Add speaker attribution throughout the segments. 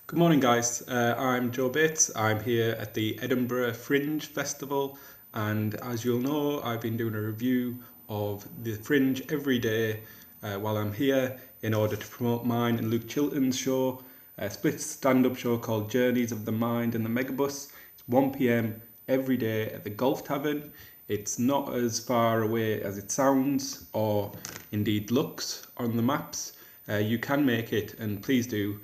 Speaker 1: Good morning, guys. I'm Joe Bates. I'm here at the Edinburgh Fringe Festival, and as you'll know, I've been doing a review of the Fringe every day while I'm here in order to promote mine and Luke Chilton's show, a split stand-up show called Journeys of the Mind and the Megabus. It's 1 p.m. every day at the Golf Tavern. It's not as far away as it sounds or indeed looks on the maps. You can make it, and please do.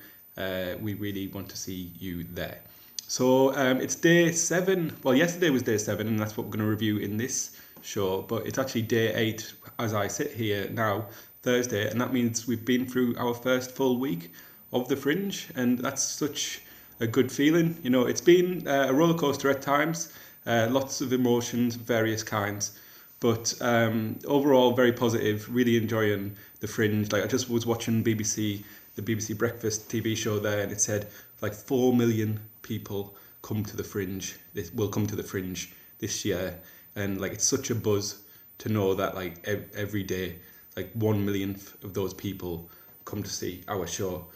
Speaker 1: We really want to see you there. So it's day 7. Well, yesterday was day 7, and that's what we're going to review in this show. But it's actually day 8 as I sit here now, Thursday, and that means we've been through our first full week of the Fringe, and that's such a good feeling. You know, it's been a roller coaster at times, lots of emotions, various kinds. But overall, very positive. Really enjoying the Fringe. Like I just was watching the BBC Breakfast TV show there, and it said like 4 million people come to the Fringe. Will come to the Fringe this year, and like it's such a buzz to know that like every day, like 1 millionth of those people come to see our show.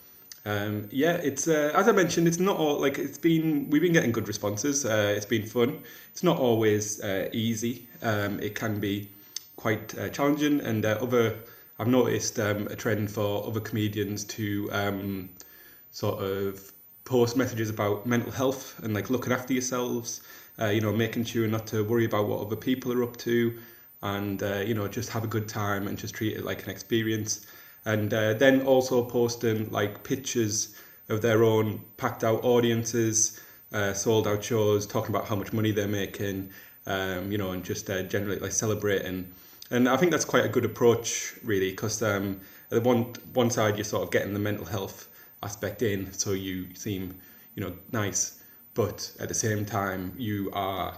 Speaker 1: It's as I mentioned, it's not all like we've been getting good responses. It's been fun. It's not always easy. It can be quite challenging, and I've noticed a trend for other comedians to sort of post messages about mental health and like looking after yourselves. Making sure not to worry about what other people are up to, and just have a good time and just treat it like an experience. And then also posting like pictures of their own packed out audiences, sold out shows, talking about how much money they're making, and just generally like celebrating. And I think that's quite a good approach, really, because at the one side you're sort of getting the mental health aspect in, so you seem, nice, but at the same time you are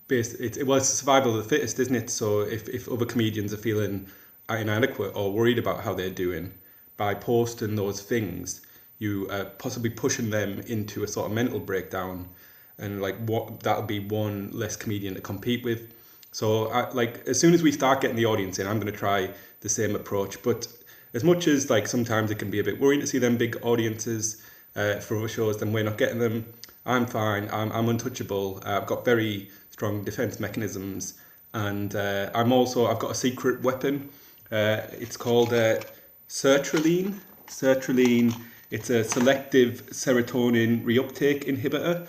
Speaker 1: it's survival of the fittest, isn't it? So if other comedians are feeling inadequate or worried about how they're doing, by posting those things, you are possibly pushing them into a sort of mental breakdown, and like what that'll be one less comedian to compete with. So as soon as we start getting the audience in, I'm going to try the same approach. But as much as like sometimes it can be a bit worrying to see them big audiences for other shows, then we're not getting them. I'm fine. I'm untouchable. I've got very strong defense mechanisms, and I've got a secret weapon. It's called sertraline. Sertraline. It's a selective serotonin reuptake inhibitor.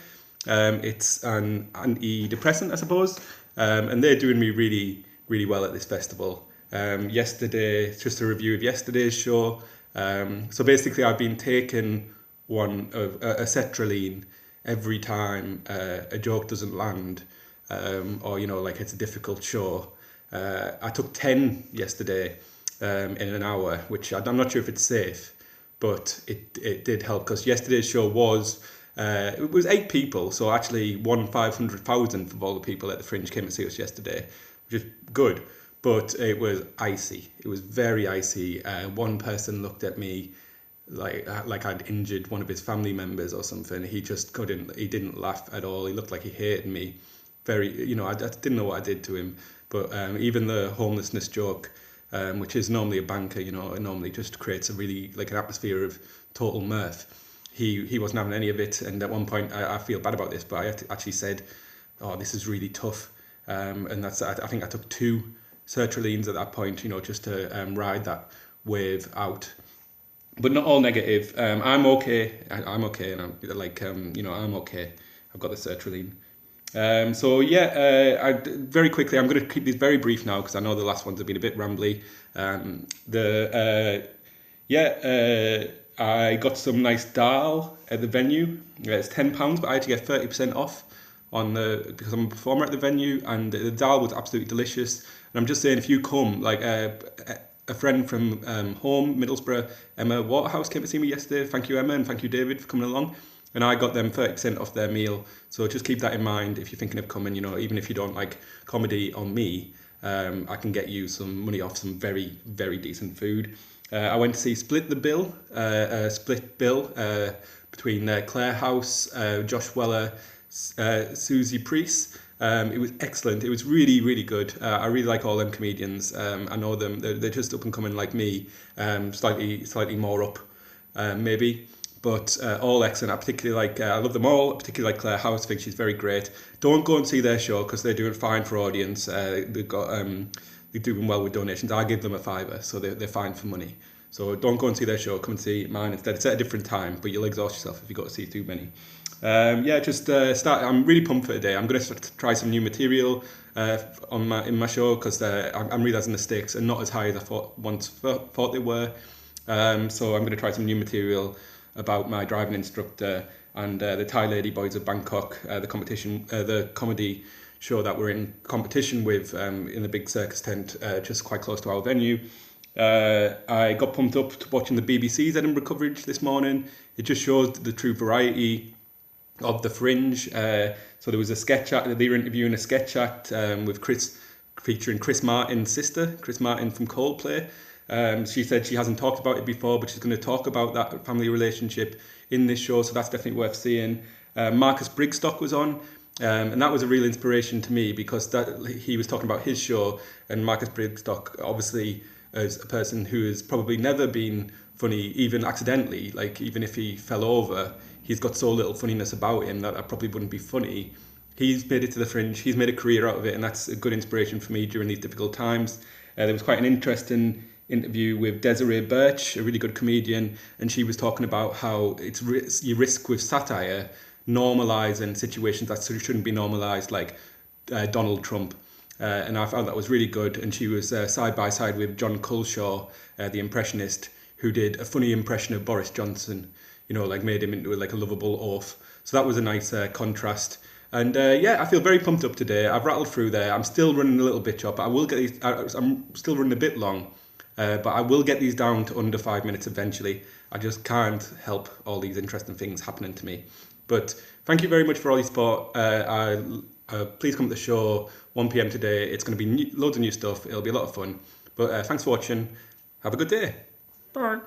Speaker 1: It's an antidepressant, I suppose, and they're doing me really, really well at this festival. Yesterday, just a review of yesterday's show. So basically, I've been taking one of a sertraline every time a joke doesn't land, or like it's a difficult show. I took 10 yesterday in an hour, which I'm not sure if it's safe, but it did help, because yesterday's show was it was 8 people, so actually 500,000th of all the people at the Fringe came to see us yesterday, which is good, but it was icy. It was very icy. One person looked at me like I'd injured one of his family members or something. He just couldn't. He didn't laugh at all. He looked like he hated me. I didn't know what I did to him. But even the homelessness joke, which is normally a banker, it normally just creates a really like an atmosphere of total mirth. He wasn't having any of it, and at one point I feel bad about this, but I actually said, "Oh, this is really tough," and I think I took 2 sertralines at that point, just to ride that wave out. But not all negative. I'm okay. I'm okay, and I'm okay. I've got the sertraline. Very quickly, I'm going to keep these very brief now, because I know the last ones have been a bit rambly. I got some nice daal at the venue. It's £10, but I had to get 30% off because I'm a performer at the venue, and the daal was absolutely delicious. And I'm just saying, if you come, like a friend from home, Middlesbrough, Emma Waterhouse, came to see me yesterday. Thank you, Emma, and thank you, David, for coming along. And I got them 30% off their meal. So just keep that in mind if you're thinking of coming. Even if you don't like comedy or me, I can get you some money off some very, very decent food. I went to see Split Bill between Claire House, Josh Weller, Susie Priest. It was excellent. It was really, really good. I really like all them comedians. I know them. They're just up and coming like me, slightly more up, maybe. But all excellent. I particularly like, I love them all. I particularly like Claire House. I think she's very great. Don't go and see their show because they're doing fine for audience. They've got they're doing well with donations. I give them a fiver, so they're fine for money. So don't go and see their show. Come and see mine instead. It's at a different time, but you'll exhaust yourself if you go to see too many. Just start. I'm really pumped for today. I'm going to try some new material in my show because I'm realising the stakes are not as high as I thought they were. So I'm going to try some new material about my driving instructor and the Thai Lady Boys of Bangkok, the comedy show that we're in competition with in the big circus tent just quite close to our venue. I got pumped up to watching the BBC's Edinburgh coverage this morning. It just shows the true variety of the Fringe. So there was a sketch act, they were interviewing a sketch act with featuring Chris Martin's sister, Chris Martin from Coldplay. She said she hasn't talked about it before, but she's going to talk about that family relationship in this show, so that's definitely worth seeing. Marcus Brigstock was on, and that was a real inspiration to me because he was talking about his show, and Marcus Brigstock obviously is a person who has probably never been funny, even accidentally, like even if he fell over, he's got so little funniness about him that probably wouldn't be funny. He's made it to the Fringe, he's made a career out of it, and that's a good inspiration for me during these difficult times. There was quite an interesting interview with Desiree Birch, a really good comedian, and she was talking about how you risk with satire normalising situations that shouldn't be normalised, like Donald Trump. And I found that was really good. And she was side by side with John Culshaw, the impressionist, who did a funny impression of Boris Johnson, like made him into like a lovable oaf. So that was a nice contrast. And I feel very pumped up today. I've rattled through there. I'm still running a little bit short, but I will get these. I'm still running a bit long. But I will get these down to under 5 minutes eventually. I just can't help all these interesting things happening to me. But thank you very much for all your support. Please come to the show 1 p.m. today. It's going to be loads of new stuff. It'll be a lot of fun. But thanks for watching. Have a good day. Bye.